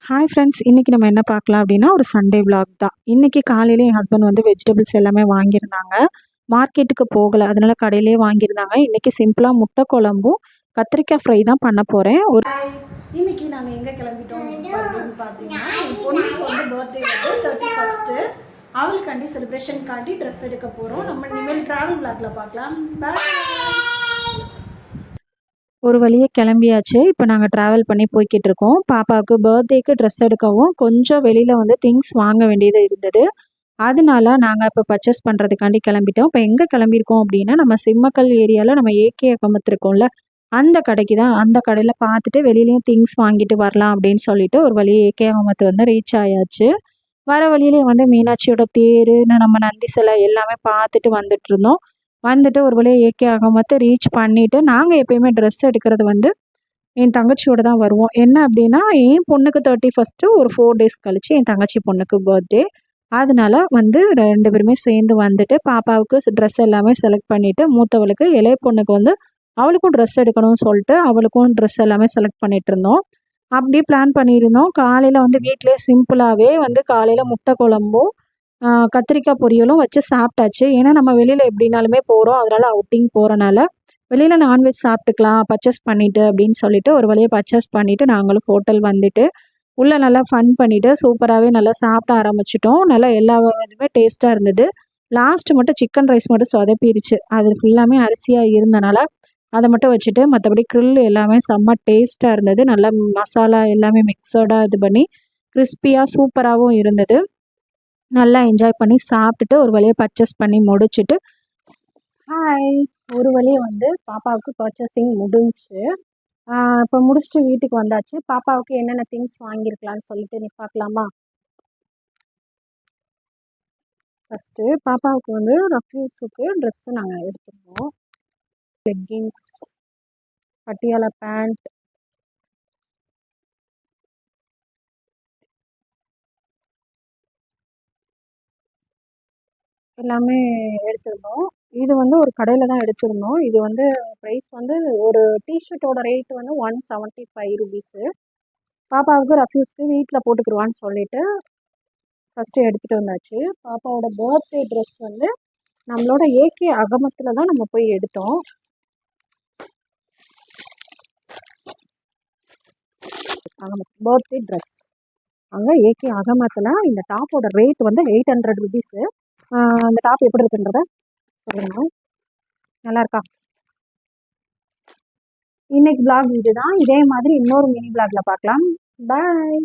Hi friends, இன்றைக்கி நம்ம என்ன பார்க்கலாம் அப்படின்னா ஒரு சண்டே vlog தான். இன்றைக்கி காலையில என் ஹஸ்பண்ட் வந்து வெஜிடபிள்ஸ் எல்லாமே வாங்கியிருந்தாங்க. மார்க்கெட்டுக்கு போகலை, அதனால கடையிலேயே வாங்கியிருந்தாங்க. இன்றைக்கி சிம்பிளாக முட்டை குழம்பும் கத்திரிக்காய் ஃப்ரை தான் பண்ண போகிறேன். இன்னைக்கு நாங்கள் எங்கே கிளம்பிட்டோம் அப்படின்னு பார்த்தீங்கன்னா, என் பொண்ணுக்கு வந்து பர்த்டே வந்து 31. அவளுக்காண்டி செலிப்ரேஷனுக்காண்டி ட்ரெஸ் எடுக்க போகிறோம். நம்ம இனிமேல் ட்ராவல் vlogல பார்க்கலாம். பாய். ஒரு வழியே கிளம்பியாச்சு. இப்போ நாங்கள் ட்ராவல் பண்ணி போய்கிட்டு இருக்கோம். பாப்பாவுக்கு பர்த்டேக்கு ட்ரெஸ் எடுக்கவும் கொஞ்சம் வெளியில் வந்து திங்ஸ் வாங்க வேண்டியது இருந்தது. அதனால நாங்கள் இப்போ பர்ச்சேஸ் பண்ணுறதுக்காண்டி கிளம்பிட்டோம். இப்போ எங்கே கிளம்பியிருக்கோம் அப்படின்னா, நம்ம சிம்மக்கல் ஏரியாவில் நம்ம ஏகே அகமத் இருக்கோம்ல, அந்த கடைக்கு தான். அந்த கடையில் பார்த்துட்டு வெளியிலையும் திங்ஸ் வாங்கிட்டு வரலாம் அப்படின்னு சொல்லிட்டு ஒரு வழியே ஏகே அகமத் வந்து ரீச் ஆயாச்சு. வர வழியிலே வந்து மீனாட்சியோட தேர், நம்ம நந்தி சிலை எல்லாமே பார்த்துட்டு வந்துட்டு இருந்தோம். வந்துட்டு ஒரு வழியாக ஏகே அகமத் ரீச் பண்ணிவிட்டு, நாங்கள் எப்பயுமே ட்ரெஸ் எடுக்கிறது வந்து என் தங்கச்சியோட தான் வருவோம். என்ன அப்படின்னா, என் பொண்ணுக்கு 31 ஒரு 4 டேஸ் கழிச்சு என் தங்கச்சி பொண்ணுக்கு பர்த்டே. அதனால வந்து 2 பேருமே சேர்ந்து வந்துட்டு பாப்பாவுக்கு ட்ரெஸ் எல்லாமே செலக்ட் பண்ணிவிட்டு, மூத்தவளுக்கு இளைய பொண்ணுக்கு வந்து அவளுக்கும் ட்ரெஸ் எடுக்கணும்னு சொல்லிட்டு அவளுக்கும் ட்ரெஸ் எல்லாமே செலக்ட் பண்ணிட்டு இருந்தோம். அப்படி பிளான் பண்ணியிருந்தோம். காலையில் வந்து வீட்டிலே சிம்பிளாகவே வந்து காலையில் முட்டை குழம்பும் கத்திரிக்காய் பொரியலும் வச்சு சாப்பிட்டாச்சு. ஏன்னா நம்ம வெளியில் எப்படினாலுமே போகிறோம், அதனால அவுட்டிங் போகிறனால வெளியில் நான்வெஜ் சாப்பிட்டுக்கலாம் பர்ச்சேஸ் பண்ணிவிட்டு அப்படின்னு சொல்லிட்டு ஒரு வழியாக பர்ச்சேஸ் பண்ணிவிட்டு நாங்களும் ஹோட்டல் வந்துட்டு உள்ளே நல்லா ஃபன் பண்ணிவிட்டு சூப்பராகவே நல்லா சாப்பிட ஆரம்பிச்சிட்டோம். நல்லா எல்லா இதுவுமே டேஸ்ட்டாக இருந்தது. லாஸ்ட்டு மட்டும் சிக்கன் ரைஸ் மட்டும் சொதப்பிருச்சு. அது ஃபுல்லாமே அரிசியாக இருந்தனால அதை மட்டும் வச்சுட்டு மற்றபடி க்ரில் எல்லாமே செம்ம டேஸ்ட்டாக இருந்தது. நல்லா மசாலா எல்லாமே மிக்சடாக இது பண்ணி கிறிஸ்பியாக சூப்பராகவும் இருந்தது. நல்லா என்ஜாய் பண்ணி சாப்பிட்டுட்டு ஒரு வழியாக பர்ச்சேஸ் பண்ணி முடிச்சுட்டு ஹாய் ஒரு வழியாக வந்து பாப்பாவுக்கு பர்ச்சேசிங் முடிஞ்சுச்சு. இப்போ முடிச்சுட்டு வீட்டுக்கு வந்தாச்சு. பாப்பாவுக்கு என்னென்ன திங்ஸ் வாங்கியிருக்கலான்னு சொல்லிட்டு நீ பார்க்கலாமா? ஃபஸ்ட்டு பாப்பாவுக்கு வந்து ரஃப்யூஸுக்கு ட்ரெஸ்ஸு நாங்கள் எடுத்துருந்தோம். லெக்கின்ஸ், பட்டியாலா பேண்ட், எல்லாமே எடுத்திருந்தோம். இது வந்து ஒரு கடையில் தான் எடுத்திருந்தோம். இது வந்து ப்ரைஸ் வந்து ஒரு டிஷர்ட்டோட ரேட் வந்து 175 ருபீஸு. பாப்பாவுக்கு ரஃப்யூஸ்க்கு வீட்டில் போட்டுக்கிடுவான்னு சொல்லிட்டு ஃபஸ்ட்டு எடுத்துகிட்டு வந்தாச்சு. பாப்பாவோட பர்த்டே ட்ரெஸ் வந்து நம்மளோட ஏகே அகமத்தில் தான் நம்ம போய் எடுத்தோம். அகமத் பர்த்டே ட்ரெஸ் அங்கே ஏகே அகமத்தில் இந்த டாப்போட ரேட் வந்து 800 ருபீஸு. அந்த டாப் எப்படி இருக்குன்றத சொல்லுங்க. நல்லா இருக்கா? இன்னைக்கு vlog இதுதான். இதே மாதிரி இன்னொரு மினி vlogல பார்க்கலாம். பாய்.